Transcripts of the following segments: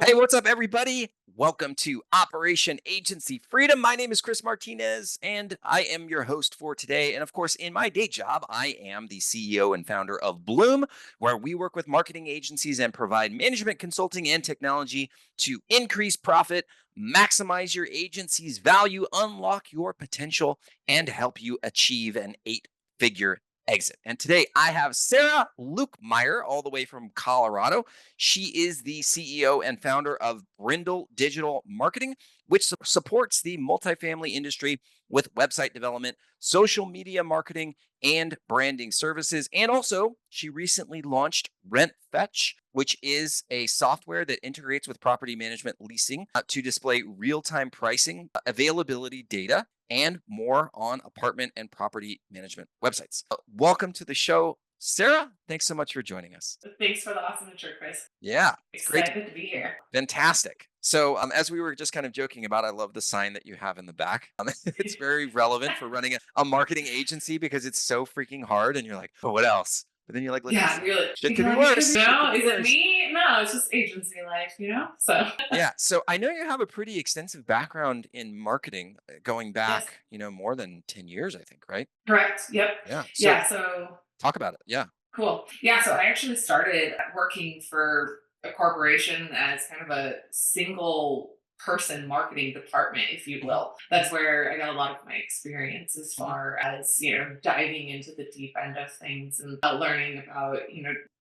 Hey, what's up, everybody? Welcome to Operation Agency Freedom. My name is Chris Martinez, and I am your host for today. And of course, in my day job, I am the CEO and founder of Bloom, where we work with marketing agencies and provide management consulting and technology to increase profit, maximize your agency's value, unlock your potential, and help you achieve an eight-figure exit. And today I have Sarah Lukemeyer, all the way from Colorado. She is the CEO and founder of Brindle Digital Marketing, which supports the multifamily industry with website development, social media marketing, and branding services. And also, she recently launched Rent Fetch, which is a software that integrates with property management leasing to display real time pricing, availability data, and more on apartment and property management websites. Welcome to the show, Sarah. Thanks so much for joining us. Thanks for the awesome intro, Chris. Yeah, it's great. Excited to be here. Fantastic. So, as we were just kind of joking about, I love the sign that you have in the back. It's very relevant for running a marketing agency because it's so freaking hard, and you're like, "Oh, what else?" But then you like look at the Yeah, sign. you're like, Shit could you're be like, it could worse. be, Shit could no, be is it worse. me? No, it's just agency life. So, Yeah. So I know you have a pretty extensive background in marketing, going yes, back, more than 10 years, I think, right? correct. Yep. Yeah. So Yeah, so talk about it. Yeah. cool. Yeah, so I actually started working for a corporation as kind of a single person marketing department, if you Mhm, will. That's where I got a lot of my experience as mhm, far as, diving into the deep end of things and learning about,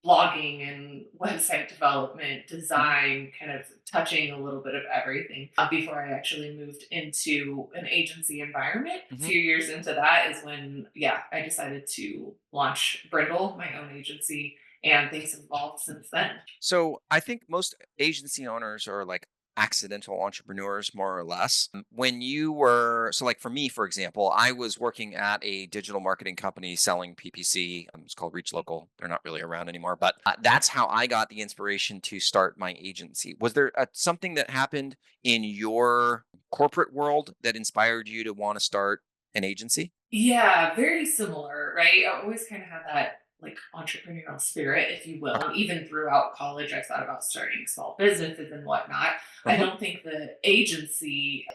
blogging and website development, mhm, design, kind of touching a little bit of everything before I actually moved into an agency environment. A mhm. few years into that is when, yeah, I decided to launch Brindle, my own agency, and things have evolved since then. So I think most agency owners are like accidental entrepreneurs, more or less. When you were, so like for me, for example, I was working at a digital marketing company selling PPC. It's called Reach Local. They're not really around anymore, but that's how I got the inspiration to start my agency. Was there something that happened in your corporate world that inspired you to want to start an agency? Yeah, very similar, right? I always kind of had that like entrepreneurial spirit, if you will. Even throughout college, I thought about starting small businesses and whatnot. I Uh-huh. don't think the agency,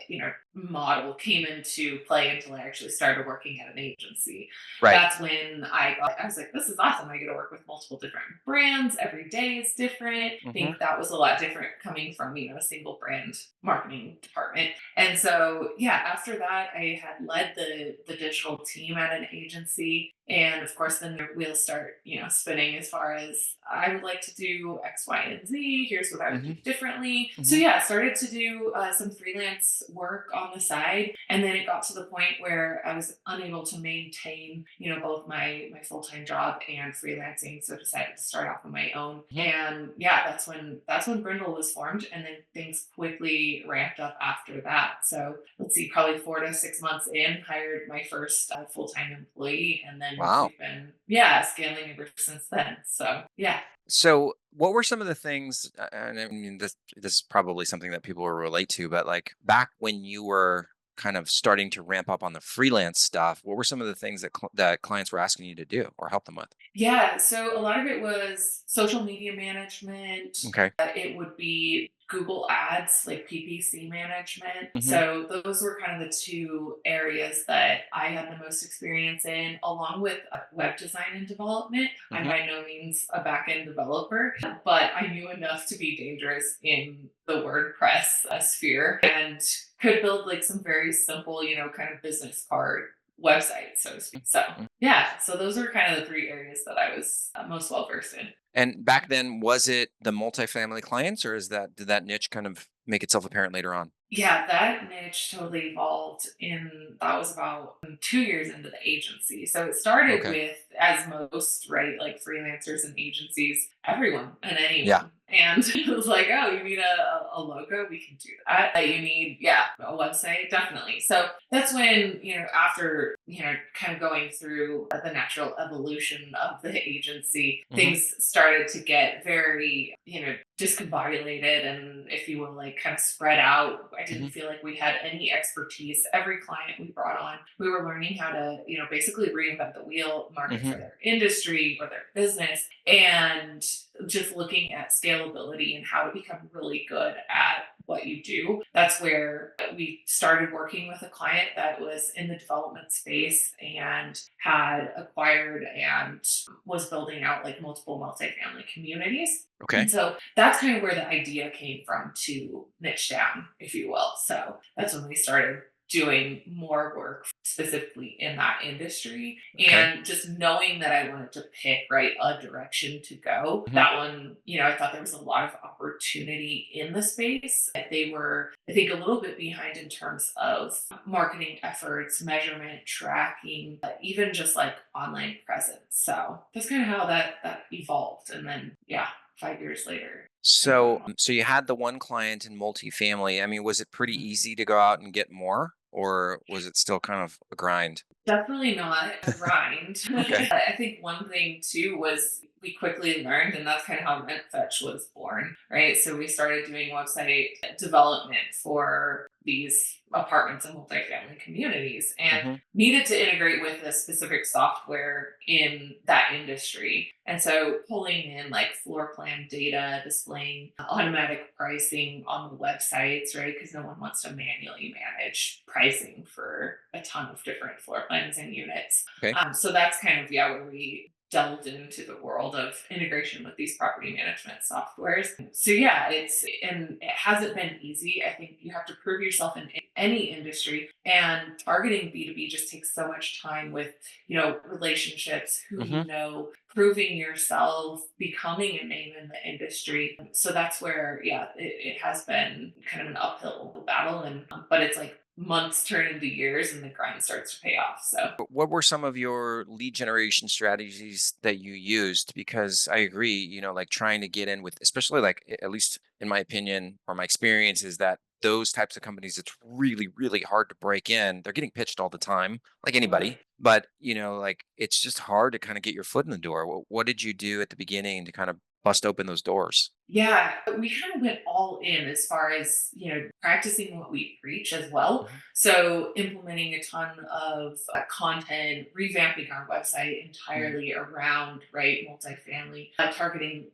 model came into play until I actually started working at an agency. Right. That's when I was like, this is awesome. I get to work with multiple different brands. Every day is different. I Hmm. think that was a lot different coming from, a single brand marketing department. And so, yeah, after that, I had led the digital team at an agency. And of course, then the wheels start, spinning as far as I would like to do X, Y, and Z. Here's what I would do Hmm. differently. So, Hmm. yeah, started to do some freelance work on the side. And then it got to the point where I was unable to maintain, both my full time job and freelancing. So, decided to start off on my own. Hmm. And yeah, that's when Brindle was formed. And then things quickly ramped up after that. So, let's see, probably 4 to 6 months in, hired my first full time employee, and then Wow. we've been, yeah, scaling ever since then. So yeah. So, what were some of the things? And I mean, this is probably something that people will relate to, but like back when you were kind of starting to ramp up on the freelance stuff, what were some of the things that that clients were asking you to do or help them with? Yeah, so a lot of it was social media management. Okay. It would be Google Ads, like PPC management. Hmm. So those were kind of the two areas that I had the most experience in, along with web design and development. I'm Hmm. by no means a back-end developer, but I knew enough to be dangerous in the WordPress sphere and could build like some very simple, kind of business card website, so to speak. So yeah, so those are kind of the three areas that I was most well versed in. And back then, was it the multifamily clients, or is that did that niche kind of make itself apparent later on? Yeah, that niche totally evolved that was about 2 years into the agency. So it started Okay. with, as most, right, like freelancers and agencies, everyone and Yeah. anyone. And it was like, oh, you need a logo? We can do that. You need, yeah, a website? Definitely. So that's when, after, kind of going through the natural evolution of the agency, Hmm. things started to get very, discombobulated and, if you will, like kind of spread out. I didn't Hmm. feel like we had any expertise. Every client we brought on, we were learning how to, basically reinvent the wheel, market for Hmm. their industry or their business, and just looking at scalability and how to become really good at what you do. That's where we started working with a client that was in the development space and had acquired and was building out like multiple multifamily communities. And Okay. so that's kind of where the idea came from to niche down, if you will. So that's when we started doing more work specifically in that industry, Okay. and just knowing that I wanted to pick right a direction to go. Hmm. That one, I thought there was a lot of opportunity in the space. They were, I think, a little bit behind in terms of marketing efforts, measurement, tracking, even just like online presence. So that's kind of how that evolved. And then, yeah, 5 years later, kind of So, going. so you had the one client in multifamily. I mean, was it pretty easy to go out and get more, or was it still kind of a grind? Definitely not a grind. Okay. I think one thing too was we quickly learned, and that's kind of how Rent Fetch was born, right? So we started doing website development for these apartments and multifamily communities, and Hmm. needed to integrate with a specific software in that industry. And so pulling in like floor plan data, displaying automatic pricing on the websites, right? Because no one wants to manually manage pricing for a ton of different floor plans and units. Okay. So that's kind of, yeah, where we delved into the world of integration with these property management softwares. So yeah, and it hasn't been easy. I think you have to prove yourself in any industry, and targeting B2B just takes so much time with, relationships, who Hmm. proving yourself, becoming a name in the industry. So that's where, yeah, it has been kind of an uphill battle, and but it's like months turn into years and the grind starts to pay off. So What were some of your lead generation strategies that you used? Because I agree, like trying to get in with, especially like, at least in my opinion or my experience, is that those types of companies, it's really, really hard to break in. They're getting pitched all the time, like totally. anybody. But, like it's just hard to kind of get your foot in the door. What did you do at the beginning to kind of bust open those doors? Yeah, we kind of went all in as far as, practicing what we preach as well. Mhm. So implementing a ton of content, revamping our website Mhm. entirely around, right, multifamily, targeting,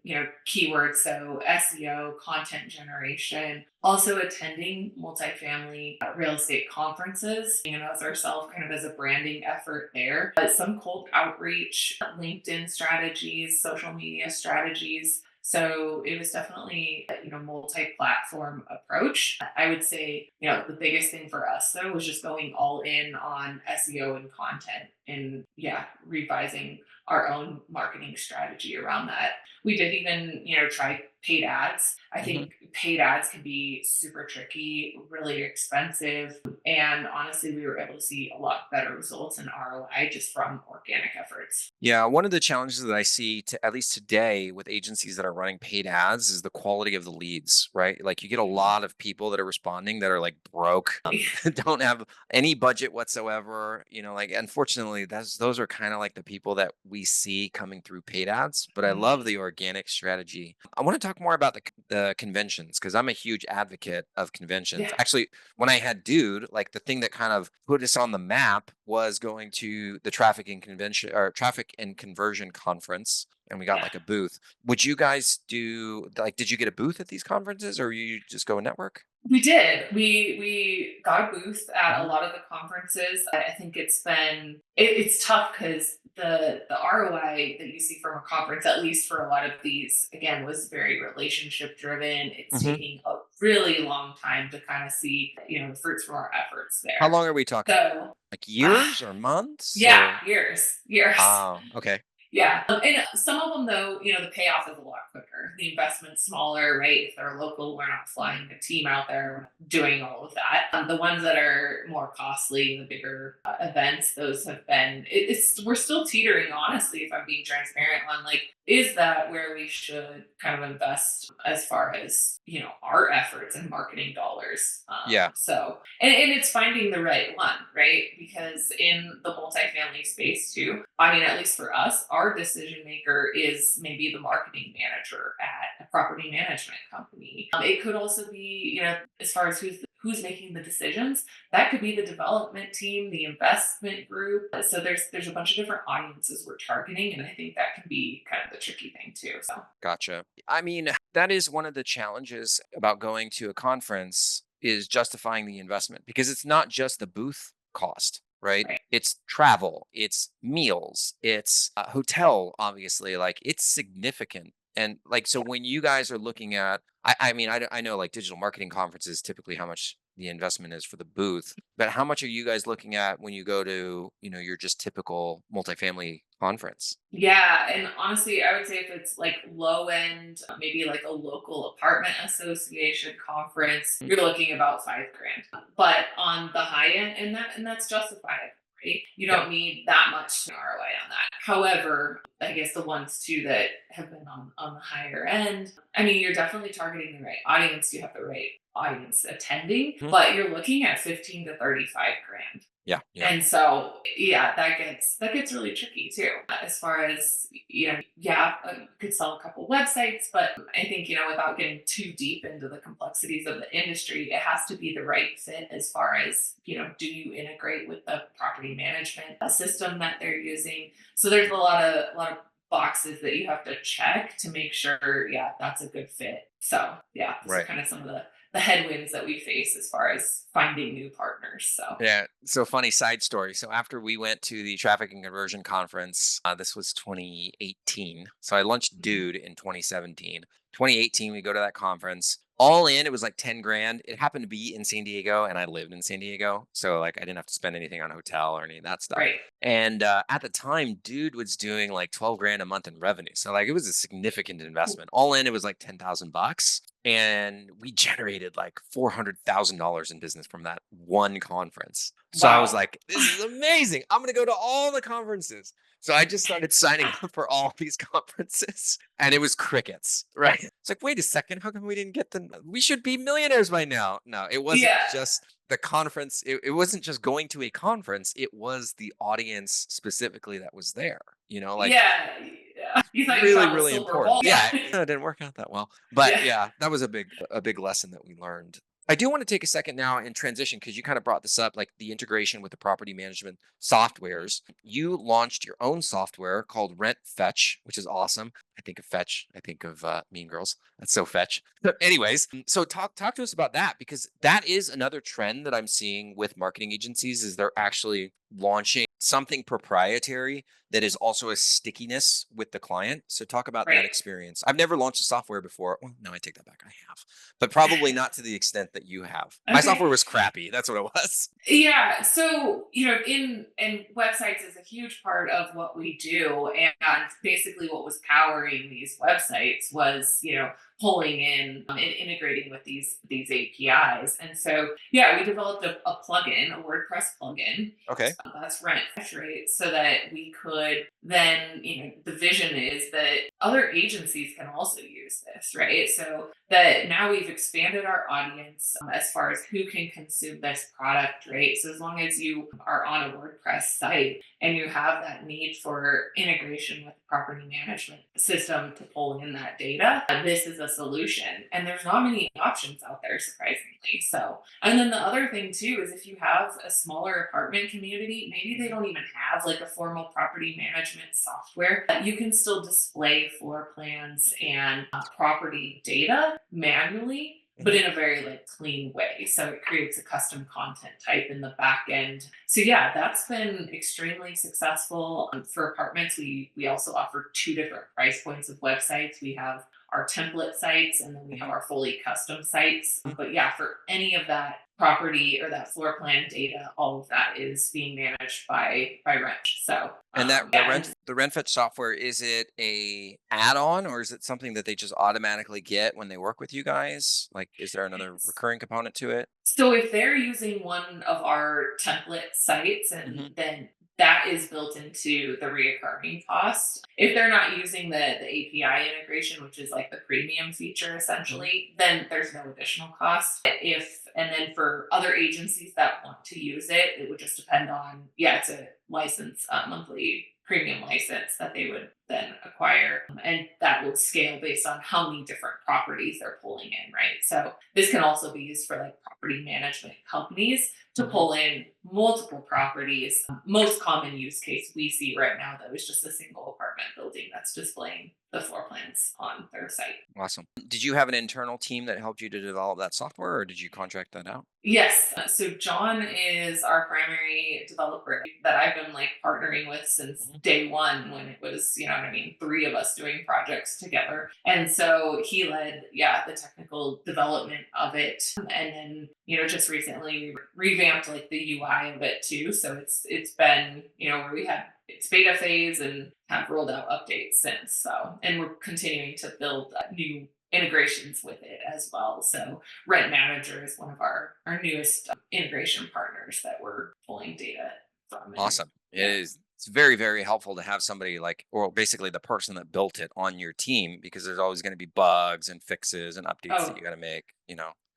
keywords. So SEO, content generation, also attending multifamily real estate conferences, as ourselves kind of as a branding effort there. Some cold outreach, LinkedIn strategies, social media strategies. So it was definitely a, multi-platform approach. I would say, the biggest thing for us though was just going all in on SEO and content, and yeah, revising our own marketing strategy around that. We did even, try paid ads. I Mhm. think paid ads can be super tricky, really expensive. And honestly, we were able to see a lot better results in ROI just from organic efforts. Yeah, one of the challenges that I see, to at least today, with agencies that are running paid ads is the quality of the leads, right? Like you get a lot of people that are responding that are like broke, don't have any budget whatsoever. Like unfortunately, those are kind of like the people that we see coming through paid ads. But I love Mhm. the organic strategy. I want to talk more about the conventions because I'm a huge advocate of conventions. Yeah. Actually, when I had Dude, like the thing that kind of put us on the map was going to the traffic and conversion conference, and we got Yeah. like a booth. Would you guys did you get a booth at these conferences, or you just go network? We did. We got a booth at a Hmm. lot of the conferences. I think it's tough because the ROI that you see from a conference, at least for a lot of these, again, was very relationship driven. It's Hmm. taking a really long time to kind of see, the fruits from our efforts How there. long are we talking? So Like uh, years or months yeah, or? years. Oh, okay. Yeah. And some of them, though, the payoff is a lot quicker. The investment's smaller, right? If they're local, we're not flying a team out there doing all of that. The ones that are more costly, the bigger events, those have been, we're still teetering, honestly, if I'm being transparent, on like is that where we should kind of invest as far as, our efforts and marketing dollars? Yeah, And it's finding the right one, right? Because in the multifamily space too, I mean, at least for us, our decision maker is maybe the marketing manager at a property management company. It could also be, as far as who's making the decisions, that could be the development team, the investment group. So there's a bunch of different audiences we're targeting, and I think that can be kind of the tricky thing too. So gotcha. I mean, that is one of the challenges about going to a conference is justifying the investment because it's not just the booth cost, right? right. It's travel, it's meals, it's hotel, obviously. Like it's significant. And like, so when you guys are looking at, I mean, I know like digital marketing conferences, typically how much the investment is for the booth, but how much are you guys looking at when you go to, your just typical multifamily conference? Yeah, and honestly, I would say if it's like low end, maybe like a local apartment association conference, Mm. you're looking about 5 grand. But on the high end, and that's justified, right? You Yeah, don't need that much ROI on that. However, I guess the ones too that have been on the higher end, I mean, you're definitely targeting the right audience. You have the right audience attending, mhm, but you're looking at 15 to 35 grand. yeah, yeah, And so, yeah, that gets really tricky too. As far as yeah, you could sell a couple websites, but I think without getting too deep into the complexities of the industry, it has to be the right fit. As far as do you integrate with the property management system that they're using? So there's a lot of boxes that you have to check to make sure, yeah, that's a good fit. So yeah, those are right. kind of some of the headwinds that we face as far as finding new partners. So. Yeah. So funny side story. So after we went to the traffic and conversion conference, this was 2018. So I launched Mhm. Dude in 2017. 2018, we go to that conference. All in, it was like 10 grand. It happened to be in San Diego, and I lived in San Diego. So like I didn't have to spend anything on hotel or any of that stuff. Right. And at the time, Dude was doing like 12 grand a month in revenue. So like it was a significant investment. All in, it was like 10,000 bucks, and we generated like $400,000 in business from that one conference. So I was Wow. like, this is amazing. I'm going to go to all the conferences. So I just started signing up for all these conferences, and it was crickets, right? It's like, wait a second, how come we didn't get the we should be millionaires by now. No, it wasn't Yeah. just the conference. It wasn't just going to a conference. It was the audience specifically that was there, like Yeah. Yeah. You thought you really, found the really silver important. ball. Yeah. Yeah, it didn't work out that well. But Yeah. yeah, that was a big lesson that we learned. I do want to take a second now and transition because you kind of brought this up, like the integration with the property management softwares. You launched your own software called Rent Fetch, which is awesome. I think of Fetch. I think of Mean Girls. That's so Fetch. Anyways, so talk to us about that because that is another trend that I'm seeing with marketing agencies is they're actually launching something proprietary that is also a stickiness with the client. So talk about that Right. experience. I've never launched a software before. Well, no, I take that back. I have, but probably not to the extent that you have. My Okay. software was crappy. That's what it was. Yeah, so in websites is a huge part of what we do, and basically what was powering these websites was pulling in and integrating with these APIs, and so yeah, we developed a plugin, a WordPress plugin. Okay. That's Rent, right? So that we could then the vision is that other agencies can also use this, right? So that now we've expanded our audience as far as who can consume this product, right? So as long as you are on a WordPress site and you have that need for integration with the property management system to pull in that data, this is a solution. And there's not many options out there, surprisingly. So, and then the other thing too is if you have a smaller apartment community, maybe they don't even have like a formal property management software, you can still display floor plans and property data manually, but Mhm. in a very like clean way. So it creates a custom content type in the back end. So yeah, that's been extremely successful. For apartments, we also offer two different price points of websites. We have our template sites and then we have Mhm. our fully custom sites. Mhm. But yeah, for any of that property or that floor plan data, all of that is being managed by Wrench. So And that the yeah, rent and the rent fetch software, is it a add-on or is it something that they just automatically get when they work with you guys? Like, is there another recurring component to it? so if they're using one of our template sites, and Mhm. then that is built into the reoccurring cost. If they're not using the API integration, which is like the premium feature Mhm. essentially, then there's no additional cost. If and then for other agencies that want to use it, it would just depend on, yeah, it's a license, monthly premium license that they would then acquire. And that would scale based on how many different properties they're pulling in, right? So this can also be used for like property management companies to Mhm. pull in multiple properties. Most common use case we see right now, though, is just a single apartment building that's displaying the floor plans on their site. Awesome. Did you have an internal team that helped you to develop that software, or did you contract that out? Yes. So John is our primary developer that I've been like partnering with since Mhm. day one when it was, you know what I mean, three of us doing projects together. And so he led, yeah, the technical development of it. And then, just recently we revamped like the UI of it too. So it's been, where we had its beta phase and have rolled out updates since. So, and we're continuing to build new integrations with it as well. So Rent Manager is one of our newest integration partners that we're pulling data from. And Awesome. It yeah. is. It's very, very helpful to have somebody like, or basically the person that built it on your team, because there's always going to be bugs and fixes and updates that Oh, you got to make.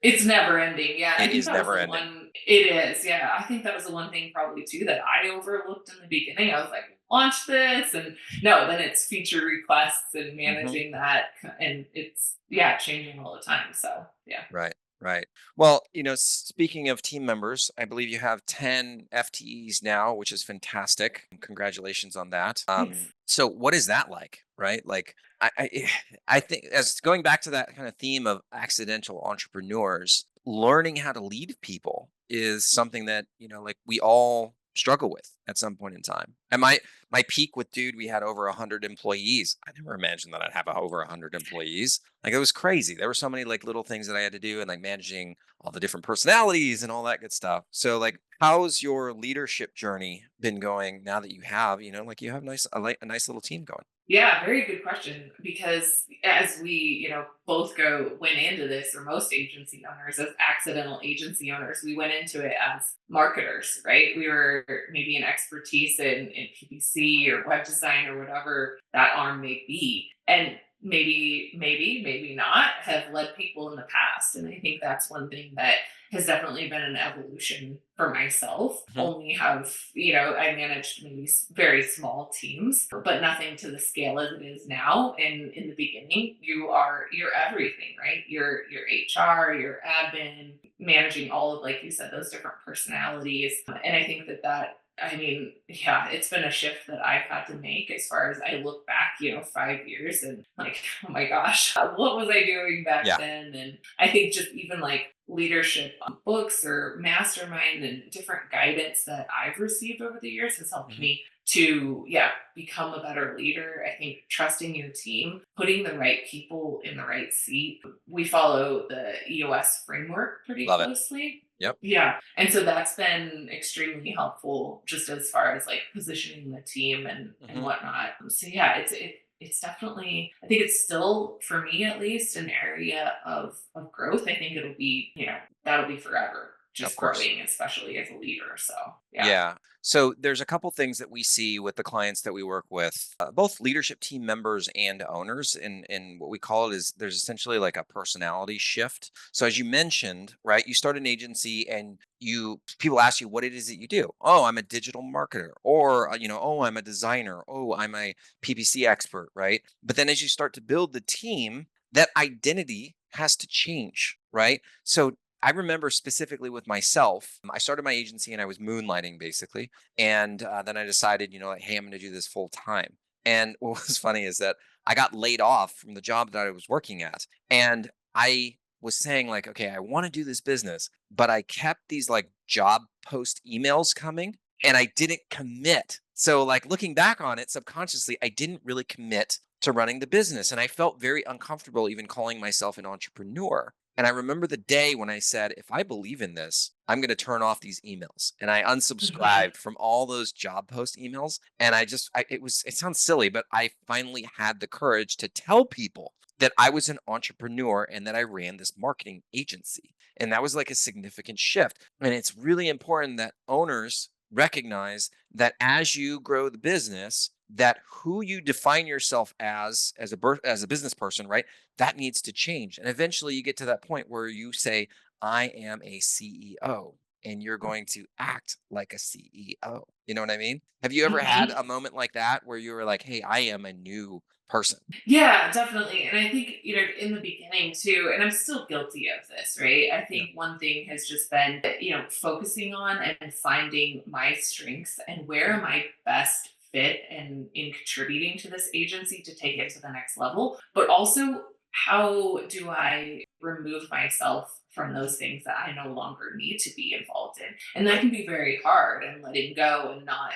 it's never ending. Yeah. I It think is that was never the ending. one. It is. Yeah. I think that was the one thing probably too that I overlooked in the beginning. I was like, launch this. And no, then it's feature requests and Hmm. managing that. And it's, yeah, changing all the time. So yeah. Right. Right. Well, speaking of team members, I believe you have 10 FTEs now, which is fantastic. Congratulations on that. Thanks. So what is that like? Right. Like I think, as going back to that kind of theme of accidental entrepreneurs, learning how to lead people is something that, like we all struggle with at some point in time. And my peak with Dude, we had over 100 employees. I never imagined that I'd have over 100 employees. Like, it was crazy. There were so many like little things that I had to do, and like managing all the different personalities and all that good stuff. So like, how's your leadership journey been going now that you have, like you have a nice little team going? Yeah, very good question. Because as we, both went into this, or most agency owners as accidental agency owners, we went into it as marketers, right? We were maybe an expertise in PPC or web design or whatever that arm may be. And maybe not have led people in the past. And I think that's one thing that has definitely been an evolution for myself. Mhm. Only have, I managed maybe very small teams, but nothing to the scale as it is now. And in the beginning, you're everything, right? Your HR, your admin, managing all of, like you said, those different personalities. And I think that I mean, yeah, it's been a shift that I've had to make as far as I look back, 5 years and like, oh my gosh, what was I doing back Yeah. then? And I think just even like leadership books or mastermind and different guidance that I've received over the years has helped Mhm. me to, yeah, become a better leader. I think trusting your team, putting the right people in the right seat. We follow the EOS framework pretty Love it. closely. Yep. Yeah. And so that's been extremely helpful just as far as like positioning the team and Hmm. whatnot. So yeah, it's definitely, I think it's still, for me at least, an area of growth. I think it'll be, that'll be forever Of just course. growing, especially as a leader. So yeah. Yeah. So there's a couple things that we see with the clients that we work with, both leadership team members and owners. And what we call it is there's essentially like a personality shift. So as you mentioned, right, you start an agency and people ask you what it is that you do. Oh, I'm a digital marketer, or oh, I'm a designer. Oh, I'm a PPC expert, right? But then as you start to build the team, that identity has to change, right? So I remember specifically with myself, I started my agency and I was moonlighting basically. And then I decided, like, hey, I'm going to do this full time. And what was funny is that I got laid off from the job that I was working at. And I was saying, like, okay, I want to do this business, but I kept these like job post emails coming and I didn't commit. So, like, looking back on it subconsciously, I didn't really commit to running the business. And I felt very uncomfortable even calling myself an entrepreneur. And I remember the day when I said, if I believe in this, I'm going to turn off these emails. And I Mhm. unsubscribed from all those job post emails. And it sounds silly, but I finally had the courage to tell people that I was an entrepreneur and that I ran this marketing agency. And that was like a significant shift. And it's really important that owners recognize that as you grow the business, that who you define yourself as a business person, right? That needs to change. And eventually you get to that point where you say, I am a CEO, and you're going to act like a CEO. You know what I mean? Have you ever had Mhm. a moment like that where you were like, hey, I am a new person? Yeah, definitely. And I think, in the beginning too, and I'm still guilty of this, right? I Yeah. think one thing has just been, focusing on and finding my strengths and where am I best fit and in contributing to this agency to take it Mhm. to the next level, but also how do I remove myself from those things that I no longer need to be involved in? And that Right. can be very hard and letting go and not,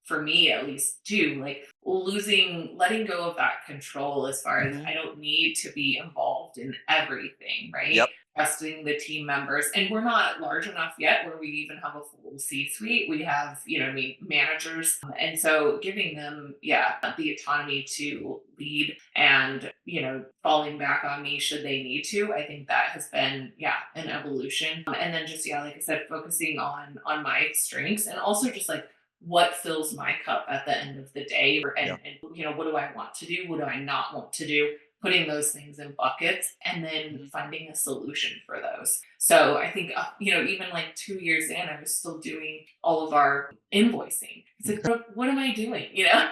for me at least too, like letting go of that control as far as Hmm. I don't need to be involved in everything, right? Yep. Trusting the team members. And we're not large enough yet where we even have a full C suite. We have, managers. And so giving them, yeah, the autonomy to lead and, falling back on me should they need to. I think that has been, yeah, an evolution. And then just, yeah, like I said, focusing on my strengths and also just like what fills my cup at the end of the day Yeah. and what do I want to do, what do I not want to do, putting those things in buckets and then Hmm. finding a solution for those. So I think even like 2 years in I was still doing all of our invoicing. It's like what am I doing, Yeah.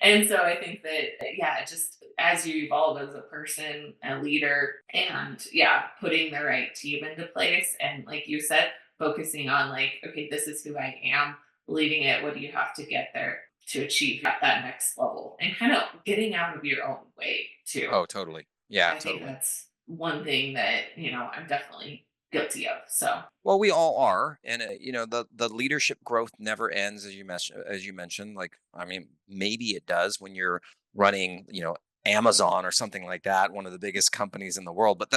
and so I think that, yeah, just as you evolve as a person, a leader, and yeah, putting the right team into place and like you said, focusing on like, okay, this is who I am, believing it, what do you have to get there to achieve that next level and kind of getting out of your own way too. Oh, totally. Yeah, I think totally. that's one thing that, I'm definitely guilty of. So, Well, we all are, and the leadership growth never ends, as you mentioned. Like, I mean, maybe it does when you're running, Amazon or something like that, one of the biggest companies in the world. But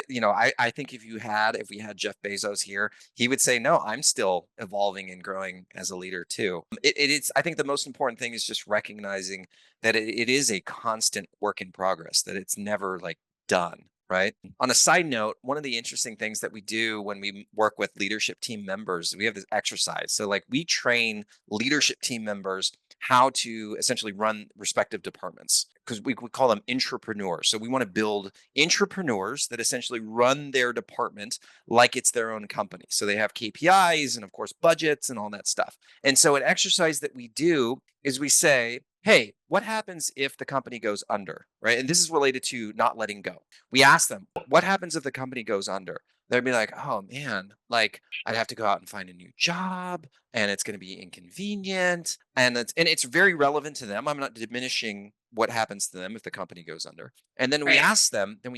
I think if we had Jeff Bezos here, he would say, no, I'm still evolving and growing as a leader too. It's I think the most important thing is just recognizing that it is a constant work in progress, that it's never like done. Right. On a side note, one of the interesting things that we do when we work with leadership team members, we have this exercise. So, like, we train leadership team members how to essentially run respective departments because we call them intrapreneurs. So, we want to build intrapreneurs that essentially run their department like it's their own company. So, they have KPIs and, of course, budgets and all that stuff. And so, an exercise that we do is we say, hey, what happens if the company goes under? Right. And this is related to not letting go. We ask them, what happens if the company goes under? They'd be like, oh man, like I'd have to go out and find a new job and it's going to be inconvenient. And it's very relevant to them. I'm not diminishing what happens to them if the company goes under. And right. then we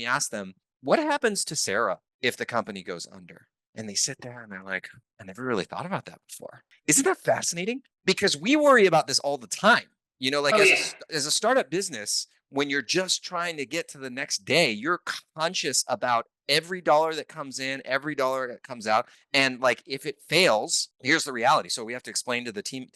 ask them, what happens to Sarah if the company goes under? And they sit there and they're like, I never really thought about that before. Isn't that fascinating? Because we worry about this all the time. Like Oh, as a yeah. as a startup business, when you're just trying to get to the next day, you're conscious about every dollar that comes in, every dollar that comes out. And like if it fails, here's the reality. So we have to explain to the team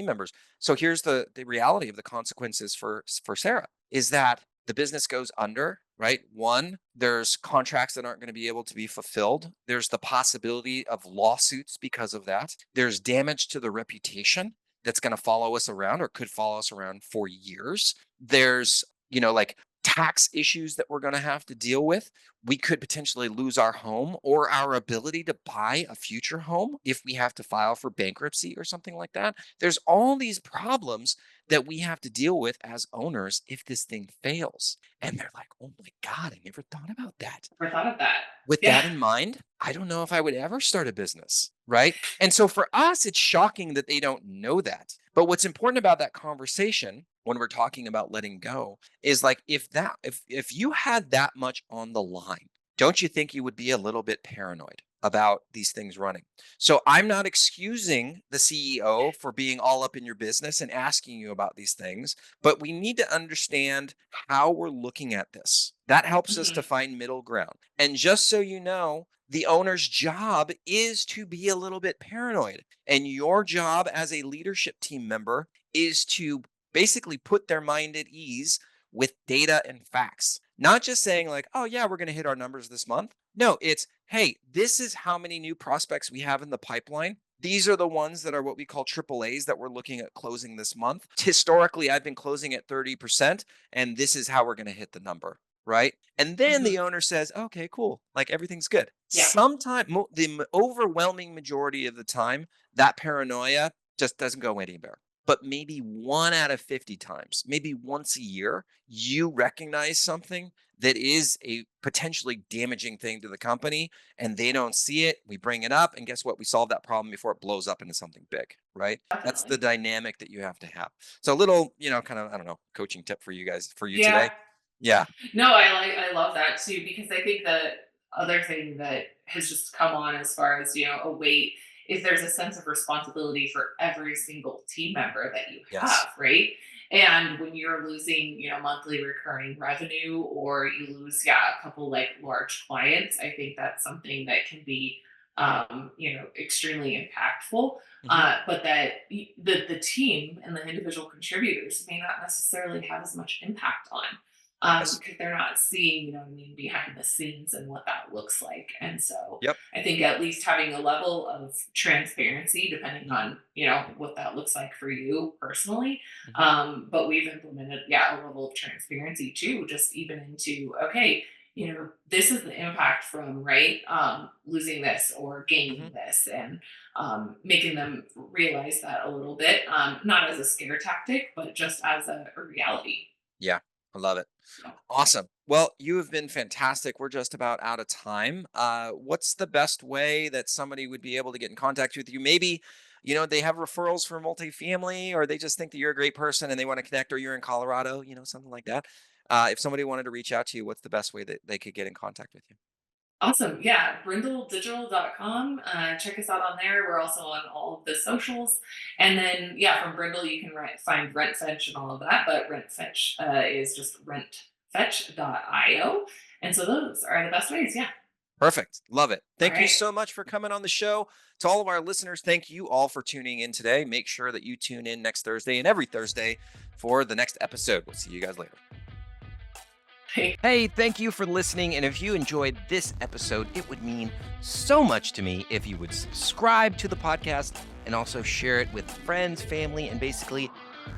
members. So here's the reality of the consequences for Sarah is that the business goes under, right? One, there's contracts that aren't going to be able to be fulfilled. There's the possibility of lawsuits because of that. There's damage to the reputation that's going to follow us around or could follow us around for years. There's like tax issues that we're going to have to deal with. We could potentially lose our home or our ability to buy a future home if we have to file for bankruptcy or something like that. There's all these problems that we have to deal with as owners if this thing fails. And they're like, oh my God, I never thought about that. Never thought of that. With Yeah. that in mind, I don't know if I would ever start a business, right? And so for us, it's shocking that they don't know that. But what's important about that conversation when we're talking about letting go is like if you had that much on the line, don't you think you would be a little bit paranoid about these things running? So I'm not excusing the CEO for being all up in your business and asking you about these things, but we need to understand how we're looking at this. That helps us to Mhm. find middle ground. And just so you know, the owner's job is to be a little bit paranoid. And your job as a leadership team member is to basically put their mind at ease with data and facts. Not just saying, like, oh, yeah, we're going to hit our numbers this month. No, it's, hey, this is how many new prospects we have in the pipeline. These are the ones that are what we call triple A's that we're looking at closing this month. Historically, I've been closing at 30%, and this is how we're going to hit the number, right? And then the Mhm. owner says, okay, cool. Like everything's good. Yeah, Sometimes, overwhelming majority of the time, that paranoia just doesn't go anywhere. But maybe 1 out of 50 times, maybe once a year, you recognize something that is a potentially damaging thing to the company and they don't see it. We bring it up, and guess what? We solve that problem before it blows up into something big, right? That's the definitely. dynamic that you have to have. So a little, kind of, I don't know, coaching tip for you guys, for you Yeah. today. Yeah. No, I love that too because I think the other thing that has just come on as far as, a weight is there's a sense of responsibility for every single team member that you Yes. have, right? And when you're losing, monthly recurring revenue or you lose, yeah, a couple like large clients, I think that's something that can be extremely impactful. Hmm. But that the team and the individual contributors may not necessarily have as much impact on Yes. because they're not seeing, what I mean, behind the scenes and what that looks like. And so Yep. I think at least having a level of transparency, depending Hmm. on, what that looks like for you personally. Hmm. But we've implemented, yeah, a level of transparency too, just even into, okay, this is the impact from, right, losing this or Hmm. gaining this. And making them realize that a little bit, not as a scare tactic, but just as a reality. Yeah. I love it. Yeah. Awesome. Well, you have been fantastic. We're just about out of time. What's the best way that somebody would be able to get in contact with you? Maybe, they have referrals for multifamily, or they just think that you're a great person and they want to connect, or you're in Colorado, something like that. If somebody wanted to reach out to you, what's the best way that they could get in contact with you? Awesome. Yeah. brindledigital.com. Check us out on there. We're also on all of the socials. And then, yeah, from Brindle, you can find RentFetch and all of that. But RentFetch is just rentfetch.io. And so those are the best ways. Yeah. Perfect. Love it. All Thank you right. so much for coming on the show. To all of our listeners, thank you all for tuning in today. Make sure that you tune in next Thursday and every Thursday for the next episode. We'll see you guys later. Hey, thank you for listening. And if you enjoyed this episode, it would mean so much to me if you would subscribe to the podcast and also share it with friends, family, and basically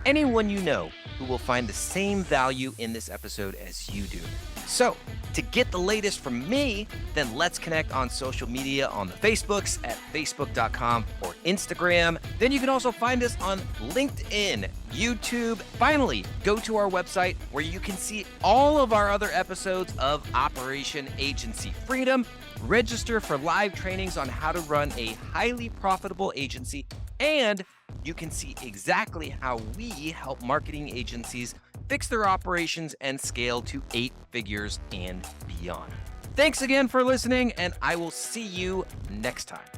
anyone you know who will find the same value in this episode as you do. So, to get the latest from me, then let's connect on social media on the Facebooks at facebook.com or Instagram. Then you can also find us on LinkedIn, YouTube. Finally, go to our website where you can see all of our other episodes of Operation Agency Freedom. Register for live trainings on how to run a highly profitable agency, and you can see exactly how we help marketing agencies fix their operations and scale to 8 figures and beyond. Thanks again for listening, and I will see you next time.